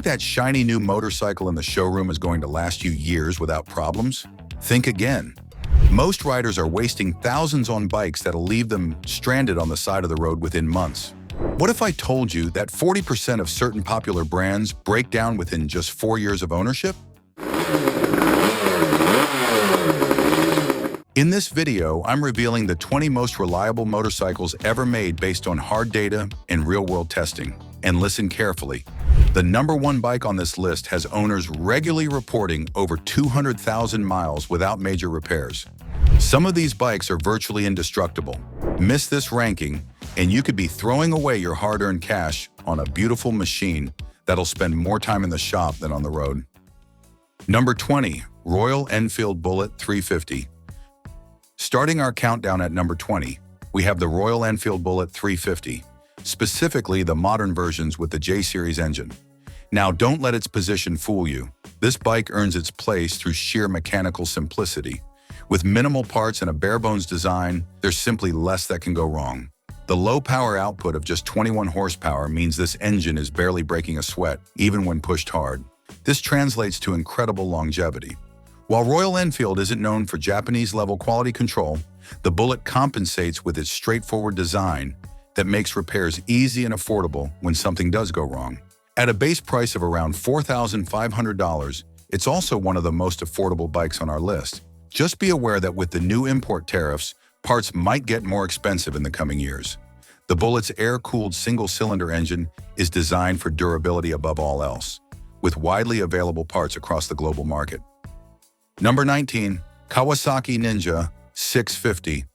think that shiny new motorcycle in the showroom is going to last you years without problems? Think again. Most riders are wasting thousands on bikes that'll leave them stranded on the side of the road within months. What if I told you that 40% of certain popular brands break down within just 4 years of ownership? In this video, I'm revealing the 20 most reliable motorcycles ever made based on hard data and real-world testing. And listen carefully. The number one bike on this list has owners regularly reporting over 200,000 miles without major repairs. Some of these bikes are virtually indestructible. Miss this ranking, and you could be throwing away your hard-earned cash on a beautiful machine that'll spend more time in the shop than on the road. Number 20, Royal Enfield Bullet 350. Starting our countdown at number 20, we have the Royal Enfield Bullet 350, specifically the modern versions with the J-Series engine. Now, don't let its position fool you. This bike earns its place through sheer mechanical simplicity. With minimal parts and a bare-bones design, there's simply less that can go wrong. The low power output of just 21 horsepower means this engine is barely breaking a sweat, even when pushed hard. This translates to incredible longevity. While Royal Enfield isn't known for Japanese-level quality control, the Bullet compensates with its straightforward design that makes repairs easy and affordable when something does go wrong. At a base price of around $4,500, it's also one of the most affordable bikes on our list. Just be aware that with the new import tariffs, parts might get more expensive in the coming years. The Bullet's air-cooled single-cylinder engine is designed for durability above all else, with widely available parts across the global market. Number 19, Kawasaki Ninja 650.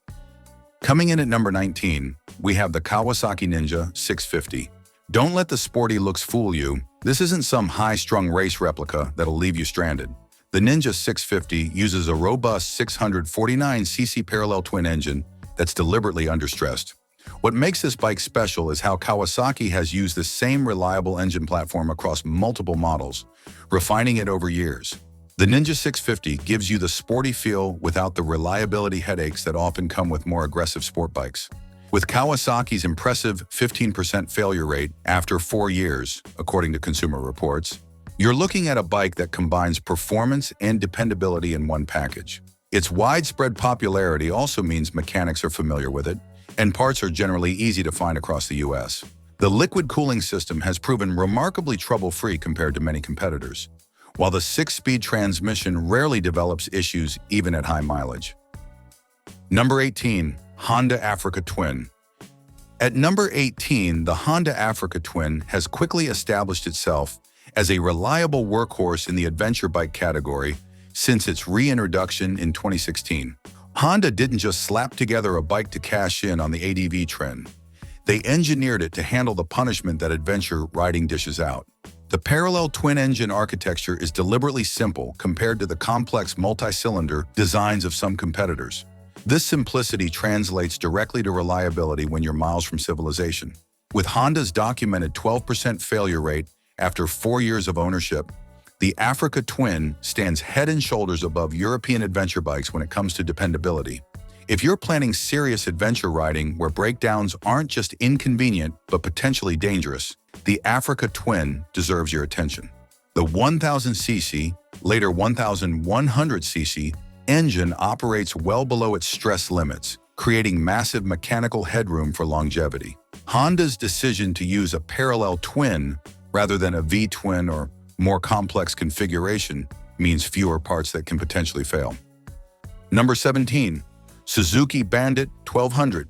Coming in at number 19, we have the Kawasaki Ninja 650. Don't let the sporty looks fool you. This isn't some high-strung race replica that'll leave you stranded. The Ninja 650 uses a robust 649cc parallel twin engine that's deliberately understressed. What makes this bike special is how Kawasaki has used the same reliable engine platform across multiple models, refining it over years. The Ninja 650 gives you the sporty feel without the reliability headaches that often come with more aggressive sport bikes. With Kawasaki's impressive 15% failure rate after 4 years, according to Consumer Reports, you're looking at a bike that combines performance and dependability in one package. Its widespread popularity also means mechanics are familiar with it, and parts are generally easy to find across the US. The liquid cooling system has proven remarkably trouble-free compared to many competitors, while the 6-speed transmission rarely develops issues even at high mileage. Number 18, Honda Africa Twin. At number 18, the Honda Africa Twin has quickly established itself as a reliable workhorse in the adventure bike category since its reintroduction in 2016. Honda didn't just slap together a bike to cash in on the ADV trend. They engineered it to handle the punishment that adventure riding dishes out. The parallel twin-engine architecture is deliberately simple compared to the complex multi-cylinder designs of some competitors. This simplicity translates directly to reliability when you're miles from civilization. With Honda's documented 12% failure rate after 4 years of ownership, the Africa Twin stands head and shoulders above European adventure bikes when it comes to dependability. If you're planning serious adventure riding where breakdowns aren't just inconvenient but potentially dangerous, the Africa Twin deserves your attention. The 1000cc, later 1100cc, engine operates well below its stress limits, creating massive mechanical headroom for longevity. Honda's decision to use a parallel twin rather than a V-twin or more complex configuration means fewer parts that can potentially fail. Number 17, Suzuki Bandit 1200.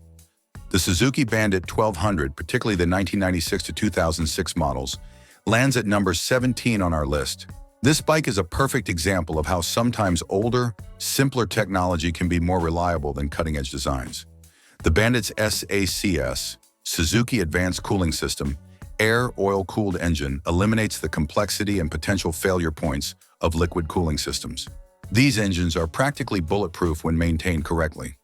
The Suzuki Bandit 1200, particularly the 1996 to 2006 models, lands at number 17 on our list. This bike is a perfect example of how sometimes older, simpler technology can be more reliable than cutting-edge designs. The Bandit's SACS, Suzuki Advanced Cooling System, air-oil-cooled engine eliminates the complexity and potential failure points of liquid cooling systems. These engines are practically bulletproof when maintained correctly.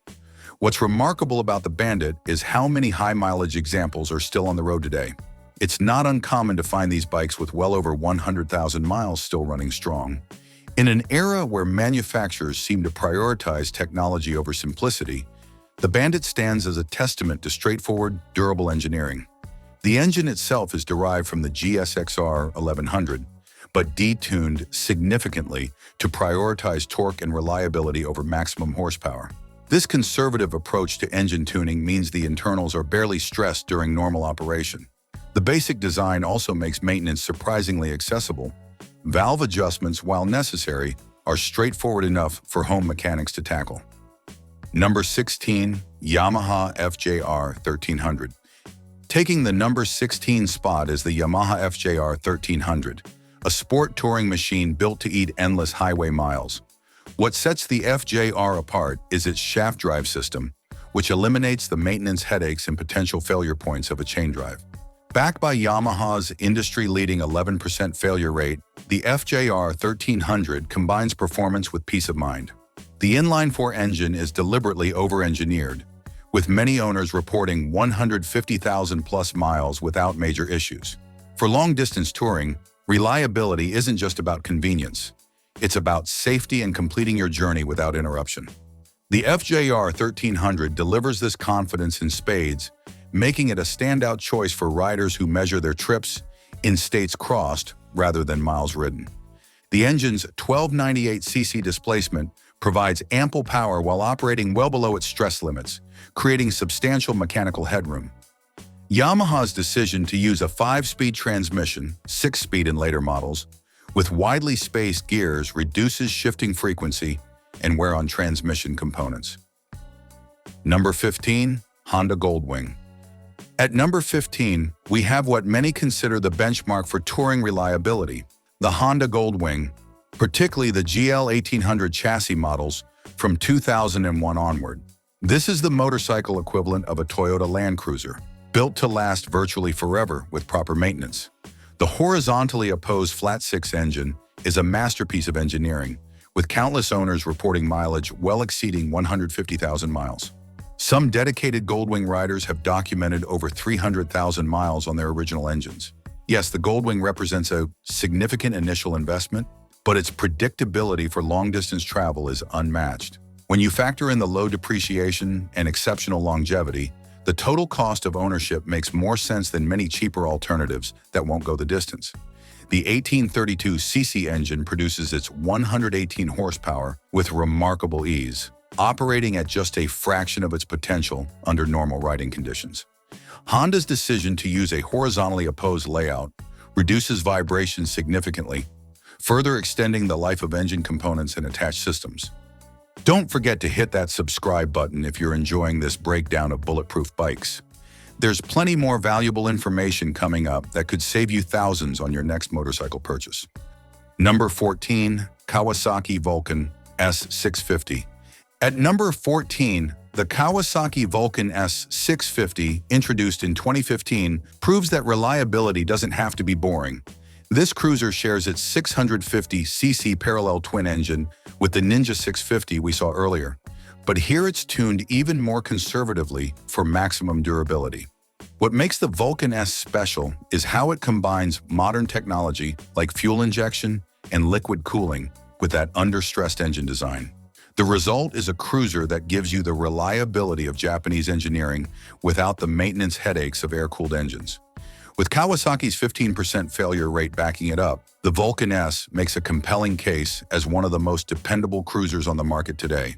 What's remarkable about the Bandit is how many high-mileage examples are still on the road today. It's not uncommon to find these bikes with well over 100,000 miles still running strong. In an era where manufacturers seem to prioritize technology over simplicity, the Bandit stands as a testament to straightforward, durable engineering. The engine itself is derived from the GSX-R 1100, but detuned significantly to prioritize torque and reliability over maximum horsepower. This conservative approach to engine tuning means the internals are barely stressed during normal operation. The basic design also makes maintenance surprisingly accessible. Valve adjustments, while necessary, are straightforward enough for home mechanics to tackle. Number 16. Yamaha FJR 1300. Taking the number 16 spot is the Yamaha FJR 1300, a sport touring machine built to eat endless highway miles. What sets the FJR apart is its shaft drive system, which eliminates the maintenance headaches and potential failure points of a chain drive. Backed by Yamaha's industry-leading 11% failure rate, the FJR 1300 combines performance with peace of mind. The inline-4 engine is deliberately over-engineered, with many owners reporting 150,000-plus miles without major issues. For long-distance touring, reliability isn't just about convenience. It's about safety and completing your journey without interruption. The FJR 1300 delivers this confidence in spades, making it a standout choice for riders who measure their trips in states crossed rather than miles ridden. The engine's 1298cc displacement provides ample power while operating well below its stress limits, creating substantial mechanical headroom. Yamaha's decision to use a 5-speed transmission, 6-speed in later models, with widely spaced gears reduces shifting frequency and wear on transmission components. Number 15. Honda Goldwing. At number 15, we have what many consider the benchmark for touring reliability, the Honda Goldwing, particularly the GL 1800 chassis models from 2001 onward. This is the motorcycle equivalent of a Toyota Land Cruiser, built to last virtually forever with proper maintenance. The horizontally opposed flat-six engine is a masterpiece of engineering, with countless owners reporting mileage well exceeding 150,000 miles. Some dedicated Goldwing riders have documented over 300,000 miles on their original engines. Yes, the Goldwing represents a significant initial investment, but its predictability for long-distance travel is unmatched. When you factor in the low depreciation and exceptional longevity, the total cost of ownership makes more sense than many cheaper alternatives that won't go the distance. The 1832cc engine produces its 118 horsepower with remarkable ease, operating at just a fraction of its potential under normal riding conditions. Honda's decision to use a horizontally opposed layout reduces vibration significantly, further extending the life of engine components and attached systems. Don't forget to hit that subscribe button if you're enjoying this breakdown of bulletproof bikes. There's plenty more valuable information coming up that could save you thousands on your next motorcycle purchase. Number 14. Kawasaki Vulcan S650. At number 14, the Kawasaki Vulcan S650, introduced in 2015, proves that reliability doesn't have to be boring. This cruiser shares its 650cc parallel twin engine with the Ninja 650 we saw earlier, but here it's tuned even more conservatively for maximum durability. What makes the Vulcan S special is how it combines modern technology like fuel injection and liquid cooling with that under-stressed engine design. The result is a cruiser that gives you the reliability of Japanese engineering without the maintenance headaches of air-cooled engines. With Kawasaki's 15% failure rate backing it up, the Vulcan S makes a compelling case as one of the most dependable cruisers on the market today.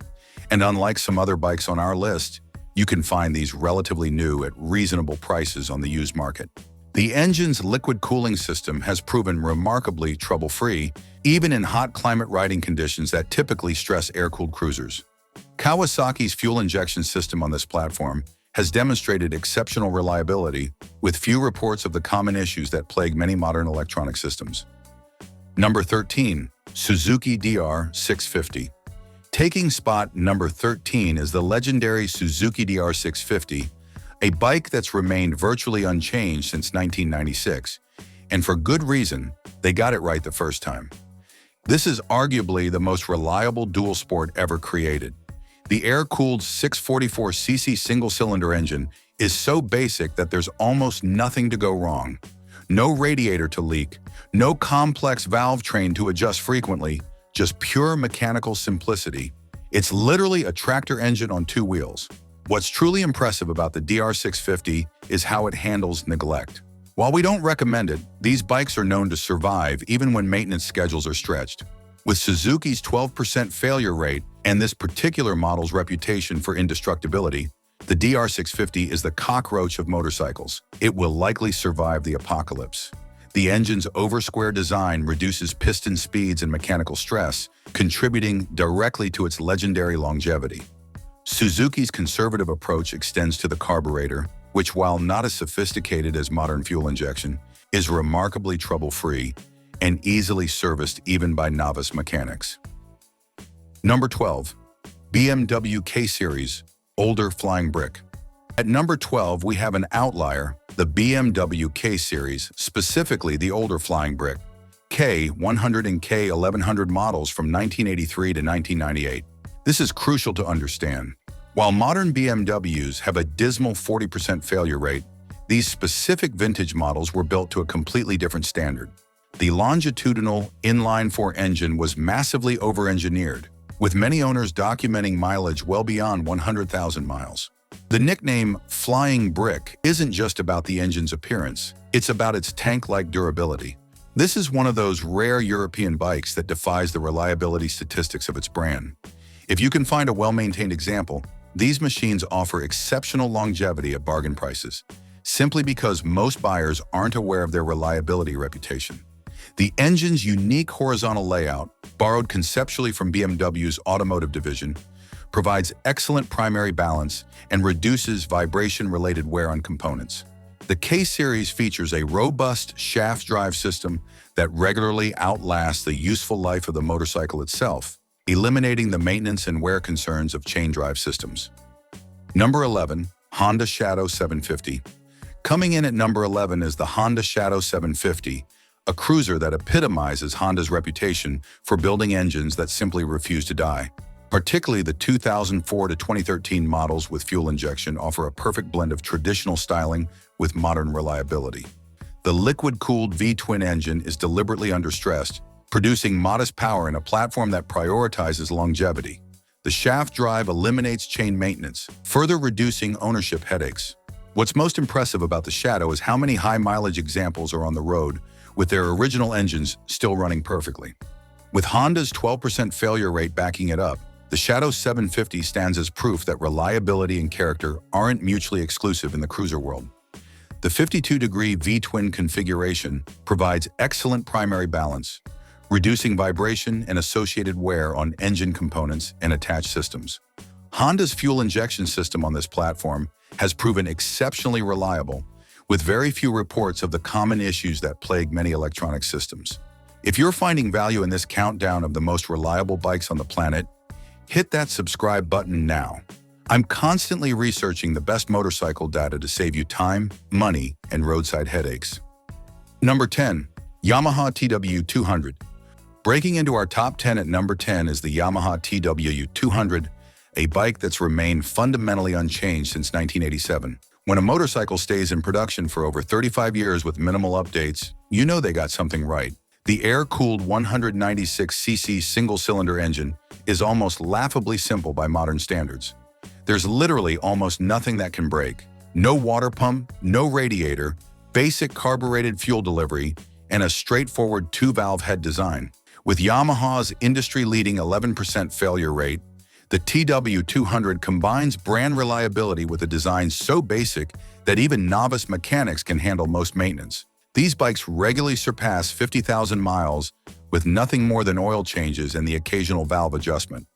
And unlike some other bikes on our list, you can find these relatively new at reasonable prices on the used market. The engine's liquid cooling system has proven remarkably trouble-free, even in hot climate riding conditions that typically stress air-cooled cruisers. Kawasaki's fuel injection system on this platform has demonstrated exceptional reliability, with few reports of the common issues that plague many modern electronic systems. Number 13. Suzuki DR650. Taking spot number 13 is the legendary Suzuki DR650, a bike that's remained virtually unchanged since 1996, and for good reason. They got it right the first time. This is arguably the most reliable dual sport ever created. The air-cooled 644cc single-cylinder engine is so basic that there's almost nothing to go wrong. No radiator to leak, no complex valve train to adjust frequently, just pure mechanical simplicity. It's literally a tractor engine on two wheels. What's truly impressive about the DR650 is how it handles neglect. While we don't recommend it, these bikes are known to survive even when maintenance schedules are stretched. With Suzuki's 12% failure rate and this particular model's reputation for indestructibility, the DR650 is the cockroach of motorcycles. It will likely survive the apocalypse. The engine's over-square design reduces piston speeds and mechanical stress, contributing directly to its legendary longevity. Suzuki's conservative approach extends to the carburetor, which, while not as sophisticated as modern fuel injection, is remarkably trouble-free and easily serviced even by novice mechanics. Number 12. BMW K-Series, older flying brick. At number 12, we have an outlier, the BMW K-Series, specifically the older flying brick, K100 and K1100 models from 1983 to 1998. This is crucial to understand. While modern BMWs have a dismal 40% failure rate, these specific vintage models were built to a completely different standard. The longitudinal inline-four engine was massively over-engineered, with many owners documenting mileage well beyond 100,000 miles. The nickname Flying Brick isn't just about the engine's appearance, it's about its tank-like durability. This is one of those rare European bikes that defies the reliability statistics of its brand. If you can find a well-maintained example, these machines offer exceptional longevity at bargain prices, simply because most buyers aren't aware of their reliability reputation. The engine's unique horizontal layout, borrowed conceptually from BMW's automotive division, provides excellent primary balance and reduces vibration-related wear on components. The K-Series features a robust shaft drive system that regularly outlasts the useful life of the motorcycle itself, eliminating the maintenance and wear concerns of chain drive systems. Number 11. Honda Shadow 750. Coming in at number 11 is the Honda Shadow 750, a cruiser that epitomizes Honda's reputation for building engines that simply refuse to die. Particularly the 2004 to 2013 models with fuel injection offer a perfect blend of traditional styling with modern reliability. The liquid-cooled V-twin engine is deliberately understressed, producing modest power in a platform that prioritizes longevity. The shaft drive eliminates chain maintenance, further reducing ownership headaches. What's most impressive about the Shadow is how many high-mileage examples are on the road, with their original engines still running perfectly. With Honda's 12% failure rate backing it up, the Shadow 750 stands as proof that reliability and character aren't mutually exclusive in the cruiser world. The 52-degree V-twin configuration provides excellent primary balance, reducing vibration and associated wear on engine components and attached systems. Honda's fuel injection system on this platform has proven exceptionally reliable, with very few reports of the common issues that plague many electronic systems. If you're finding value in this countdown of the most reliable bikes on the planet, hit that subscribe button now. I'm constantly researching the best motorcycle data to save you time, money, and roadside headaches. Number 10. Yamaha TW200. Breaking into our top 10 at number 10 is the Yamaha TW200, a bike that's remained fundamentally unchanged since 1987. When a motorcycle stays in production for over 35 years with minimal updates, you know they got something right. The air-cooled 196cc single-cylinder engine is almost laughably simple by modern standards. There's literally almost nothing that can break. No water pump, no radiator, basic carbureted fuel delivery, and a straightforward two-valve head design. With Yamaha's industry-leading 11% failure rate, the TW200 combines brand reliability with a design so basic that even novice mechanics can handle most maintenance. These bikes regularly surpass 50,000 miles with nothing more than oil changes and the occasional valve adjustment.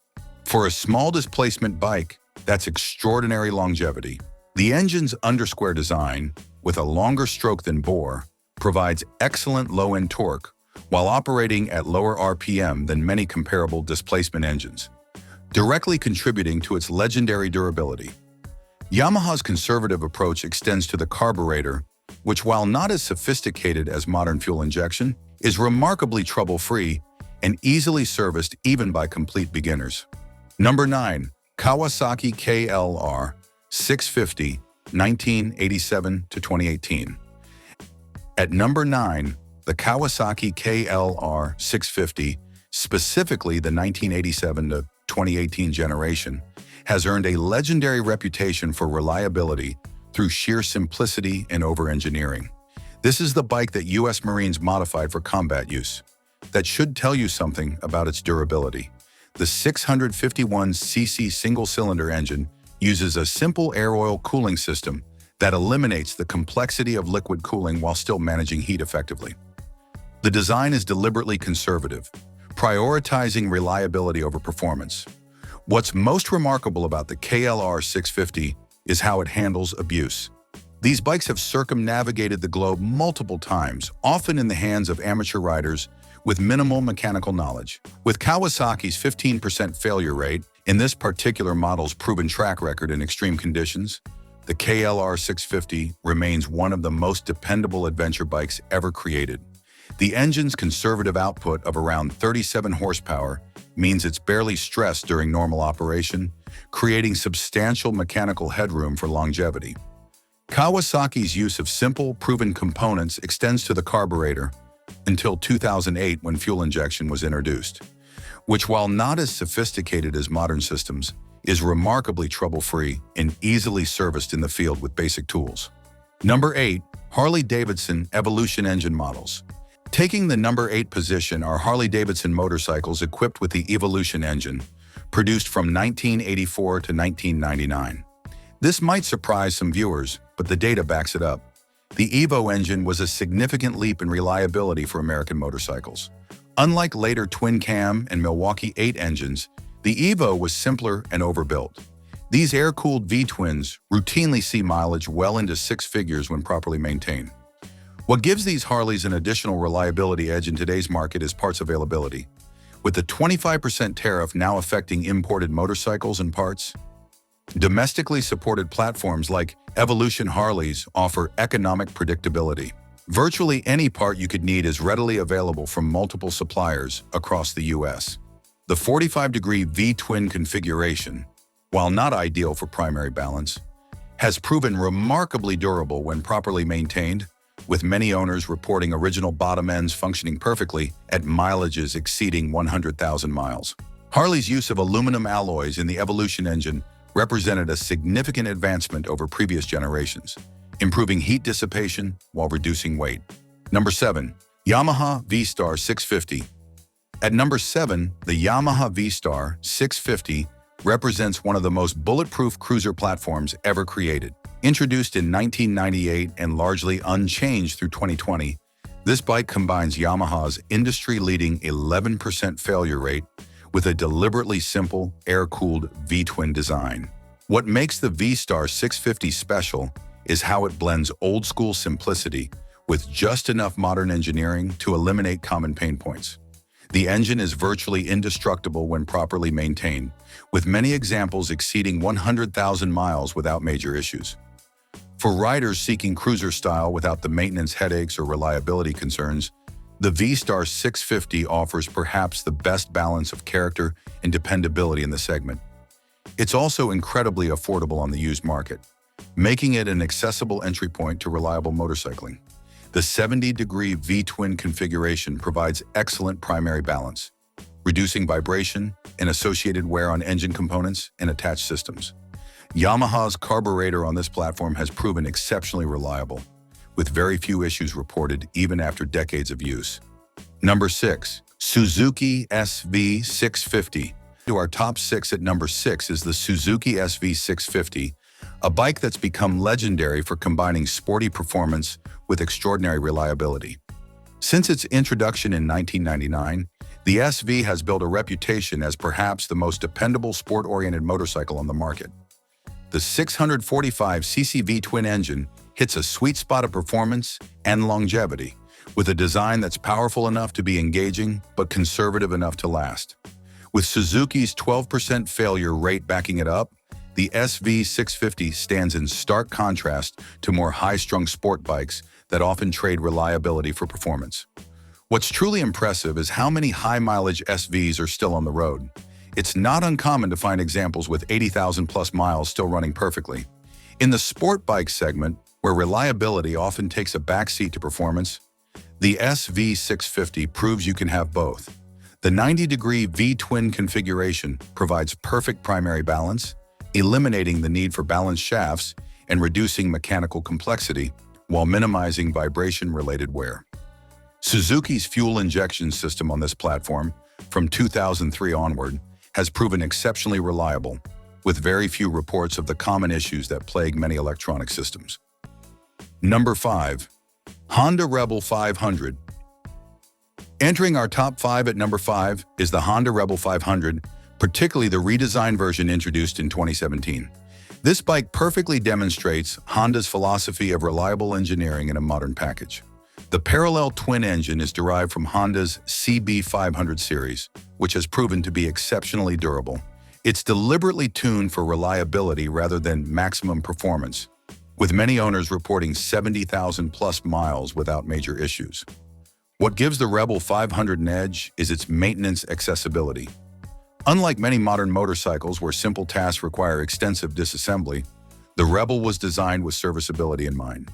For a small displacement bike, that's extraordinary longevity. The engine's undersquare design, with a longer stroke than bore, provides excellent low-end torque while operating at lower RPM than many comparable displacement engines, directly contributing to its legendary durability. Yamaha's conservative approach extends to the carburetor, which, while not as sophisticated as modern fuel injection, is remarkably trouble-free and easily serviced even by complete beginners. Number 9. Kawasaki KLR 650, 1987 to 2018. At number 9, the Kawasaki KLR 650, specifically the 1987 to 2018 generation, has earned a legendary reputation for reliability through sheer simplicity and over-engineering. This is the bike that U.S. Marines modified for combat use. That should tell you something about its durability. The 651cc single-cylinder engine uses a simple air oil cooling system that eliminates the complexity of liquid cooling while still managing heat effectively. The design is deliberately conservative, prioritizing reliability over performance. What's most remarkable about the KLR 650 is how it handles abuse. These bikes have circumnavigated the globe multiple times, often in the hands of amateur riders with minimal mechanical knowledge. With Kawasaki's 15% failure rate in this particular model's proven track record in extreme conditions, the KLR 650 remains one of the most dependable adventure bikes ever created. The engine's conservative output of around 37 horsepower means it's barely stressed during normal operation, creating substantial mechanical headroom for longevity. Kawasaki's use of simple, proven components extends to the carburetor until 2008 when fuel injection was introduced, which, while not as sophisticated as modern systems, is remarkably trouble-free and easily serviced in the field with basic tools. Number 8. Harley-Davidson Evolution Engine Models. Taking the number 8 position are Harley-Davidson motorcycles equipped with the Evolution engine, produced from 1984 to 1999. This might surprise some viewers, but the data backs it up. The Evo engine was a significant leap in reliability for American motorcycles. Unlike later twin-cam and Milwaukee 8 engines, the Evo was simpler and overbuilt. These air-cooled V-twins routinely see mileage well into 6 figures when properly maintained. What gives these Harleys an additional reliability edge in today's market is parts availability. With the 25% tariff now affecting imported motorcycles and parts, domestically supported platforms like Evolution Harleys offer economic predictability. Virtually any part you could need is readily available from multiple suppliers across the U.S. The 45-degree V-twin configuration, while not ideal for primary balance, has proven remarkably durable when properly maintained, with many owners reporting original bottom ends functioning perfectly at mileages exceeding 100,000 miles. Harley's use of aluminum alloys in the Evolution engine represented a significant advancement over previous generations, improving heat dissipation while reducing weight. Number 7. Yamaha V-Star 650. At number 7, the Yamaha V-Star 650 represents one of the most bulletproof cruiser platforms ever created. Introduced in 1998 and largely unchanged through 2020, this bike combines Yamaha's industry-leading 11% failure rate with a deliberately simple, air-cooled V-twin design. What makes the V-Star 650 special is how it blends old-school simplicity with just enough modern engineering to eliminate common pain points. The engine is virtually indestructible when properly maintained, with many examples exceeding 100,000 miles without major issues. For riders seeking cruiser style without the maintenance headaches or reliability concerns, the V-Star 650 offers perhaps the best balance of character and dependability in the segment. It's also incredibly affordable on the used market, making it an accessible entry point to reliable motorcycling. The 70-degree V-twin configuration provides excellent primary balance, reducing vibration and associated wear on engine components and attached systems. Yamaha's carburetor on this platform has proven exceptionally reliable, with very few issues reported even after decades of use. Number 6. Suzuki SV650. To our top 6 at number 6 is the Suzuki SV650, a bike that's become legendary for combining sporty performance with extraordinary reliability. Since its introduction in 1999, the SV has built a reputation as perhaps the most dependable sport-oriented motorcycle on the market. The 645cc V-twin engine hits a sweet spot of performance and longevity, with a design that's powerful enough to be engaging but conservative enough to last. With Suzuki's 12% failure rate backing it up, the SV650 stands in stark contrast to more high-strung sport bikes that often trade reliability for performance. What's truly impressive is how many high-mileage SVs are still on the road. It's not uncommon to find examples with 80,000-plus miles still running perfectly. In the sport bike segment, where reliability often takes a backseat to performance, the SV650 proves you can have both. The 90-degree V-twin configuration provides perfect primary balance, eliminating the need for balanced shafts and reducing mechanical complexity while minimizing vibration-related wear. Suzuki's fuel injection system on this platform, from 2003 onward, has proven exceptionally reliable, with very few reports of the common issues that plague many electronic systems. Number 5. Honda Rebel 500. Entering our top 5 at number 5 is the Honda Rebel 500, particularly the redesigned version introduced in 2017. This bike perfectly demonstrates Honda's philosophy of reliable engineering in a modern package. The parallel twin engine is derived from Honda's CB500 series, which has proven to be exceptionally durable. It's deliberately tuned for reliability rather than maximum performance, with many owners reporting 70,000 plus miles without major issues. What gives the Rebel 500 an edge is its maintenance accessibility. Unlike many modern motorcycles where simple tasks require extensive disassembly, the Rebel was designed with serviceability in mind.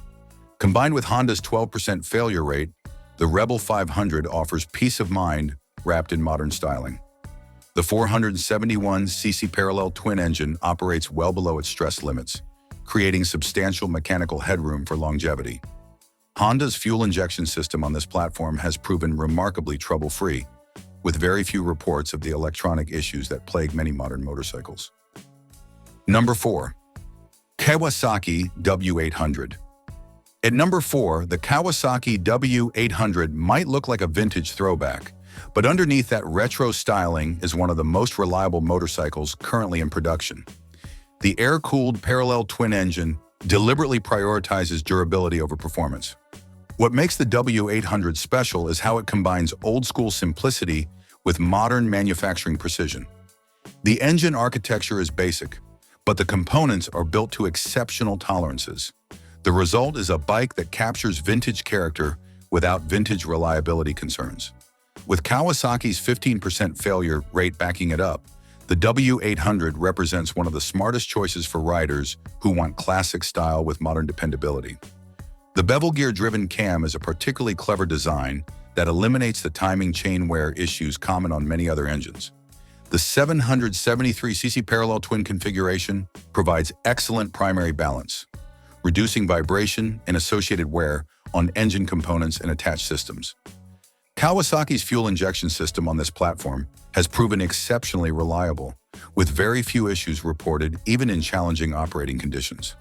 Combined with Honda's 12% failure rate, the Rebel 500 offers peace of mind wrapped in modern styling. The 471cc parallel twin engine operates well below its stress limits, creating substantial mechanical headroom for longevity. Honda's fuel injection system on this platform has proven remarkably trouble-free, with very few reports of the electronic issues that plague many modern motorcycles. Number 4. Kawasaki W800. At number 4, the Kawasaki W800 might look like a vintage throwback, but underneath that retro styling is one of the most reliable motorcycles currently in production. The air-cooled parallel twin engine deliberately prioritizes durability over performance. What makes the W800 special is how it combines old-school simplicity with modern manufacturing precision. The engine architecture is basic, but the components are built to exceptional tolerances. The result is a bike that captures vintage character without vintage reliability concerns. With Kawasaki's 15% failure rate backing it up, the W800 represents one of the smartest choices for riders who want classic style with modern dependability. The bevel gear-driven cam is a particularly clever design that eliminates the timing chain wear issues common on many other engines. The 773cc parallel twin configuration provides excellent primary balance, reducing vibration and associated wear on engine components and attached systems. Kawasaki's fuel injection system on this platform has proven exceptionally reliable, with very few issues reported even in challenging operating conditions.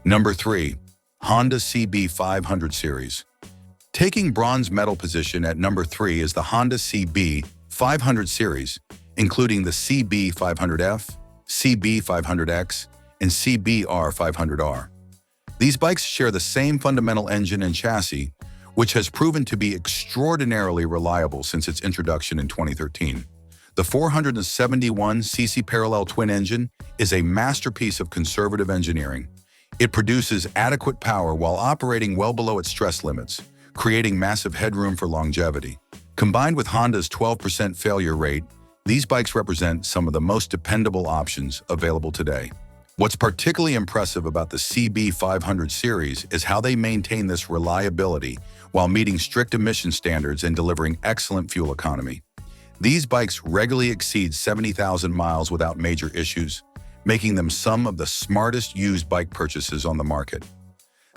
Number 3. Honda CB500 series. Taking bronze medal position at number 3 is the Honda CB500 series, including the CB500F, CB500X, and CBR500R. These bikes share the same fundamental engine and chassis, which has proven to be extraordinarily reliable since its introduction in 2013. The 471cc parallel twin engine is a masterpiece of conservative engineering. It produces adequate power while operating well below its stress limits, creating massive headroom for longevity. Combined with Honda's 12% failure rate, these bikes represent some of the most dependable options available today. What's particularly impressive about the CB500 series is how they maintain this reliability while meeting strict emission standards and delivering excellent fuel economy. These bikes regularly exceed 70,000 miles without major issues, making them some of the smartest used bike purchases on the market.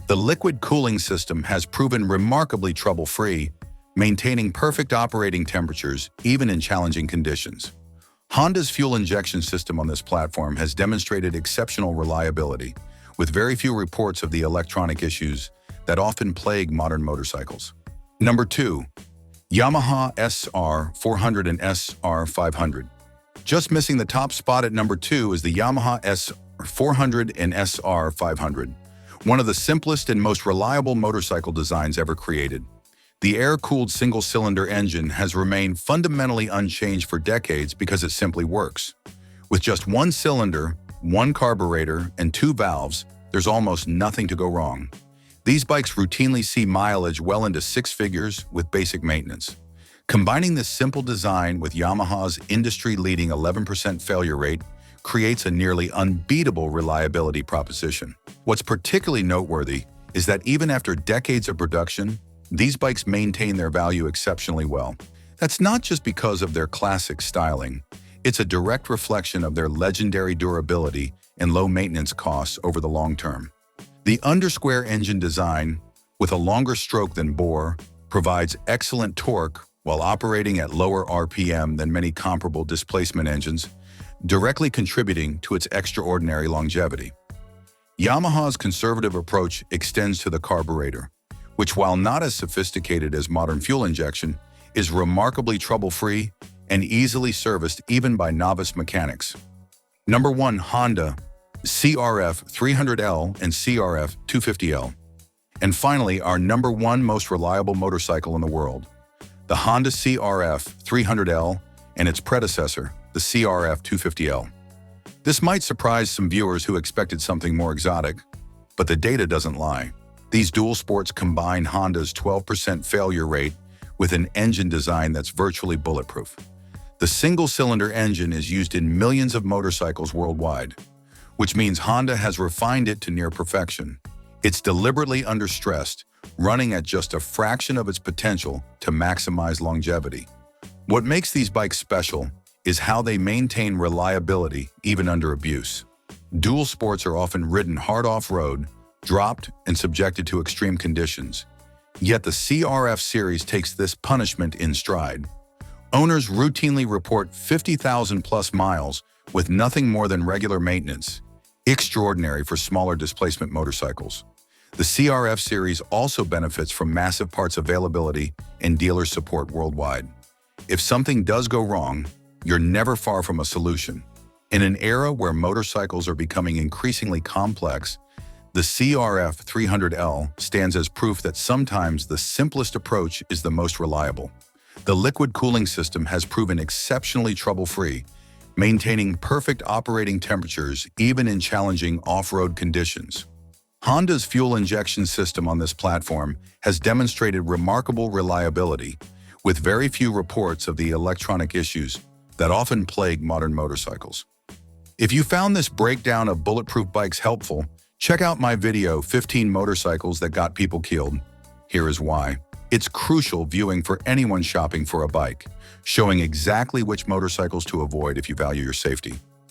The liquid cooling system has proven remarkably trouble-free, maintaining perfect operating temperatures even in challenging conditions. Honda's fuel injection system on this platform has demonstrated exceptional reliability, with very few reports of the electronic issues that often plague modern motorcycles. Number 2. Yamaha SR400 and SR500. Just missing the top spot at number 2 is the Yamaha SR400 and SR500, one of the simplest and most reliable motorcycle designs ever created. The air-cooled single-cylinder engine has remained fundamentally unchanged for decades because it simply works. With just one cylinder, one carburetor, and 2 valves, there's almost nothing to go wrong. These bikes routinely see mileage well into 6 figures with basic maintenance. Combining this simple design with Yamaha's industry-leading 11% failure rate creates a nearly unbeatable reliability proposition. What's particularly noteworthy is that even after decades of production, these bikes maintain their value exceptionally well. That's not just because of their classic styling. It's a direct reflection of their legendary durability and low maintenance costs over the long term. The undersquare engine design, with a longer stroke than bore, provides excellent torque while operating at lower RPM than many comparable displacement engines, directly contributing to its extraordinary longevity. Yamaha's conservative approach extends to the carburetor, which, while not as sophisticated as modern fuel injection, is remarkably trouble-free and easily serviced even by novice mechanics. Number 1. Honda CRF 300L and CRF 250L. And finally, our number 1 most reliable motorcycle in the world, the Honda CRF 300L and its predecessor, the CRF 250L. This might surprise some viewers who expected something more exotic, but the data doesn't lie. These dual sports combine Honda's 12% failure rate with an engine design that's virtually bulletproof. The single-cylinder engine is used in millions of motorcycles worldwide, which means Honda has refined it to near perfection. It's deliberately understressed, running at just a fraction of its potential to maximize longevity. What makes these bikes special is how they maintain reliability even under abuse. Dual sports are often ridden hard off-road, dropped, and subjected to extreme conditions. Yet the CRF series takes this punishment in stride. Owners routinely report 50,000+ miles with nothing more than regular maintenance, extraordinary for smaller displacement motorcycles. The CRF series also benefits from massive parts availability and dealer support worldwide. If something does go wrong, you're never far from a solution. In an era where motorcycles are becoming increasingly complex, the CRF 300L stands as proof that sometimes the simplest approach is the most reliable. The liquid cooling system has proven exceptionally trouble-free, maintaining perfect operating temperatures even in challenging off-road conditions. Honda's fuel injection system on this platform has demonstrated remarkable reliability, with very few reports of the electronic issues that often plague modern motorcycles. If you found this breakdown of bulletproof bikes helpful, check out my video, 15 Motorcycles That Got People Killed. Here is why. It's crucial viewing for anyone shopping for a bike, showing exactly which motorcycles to avoid if you value your safety.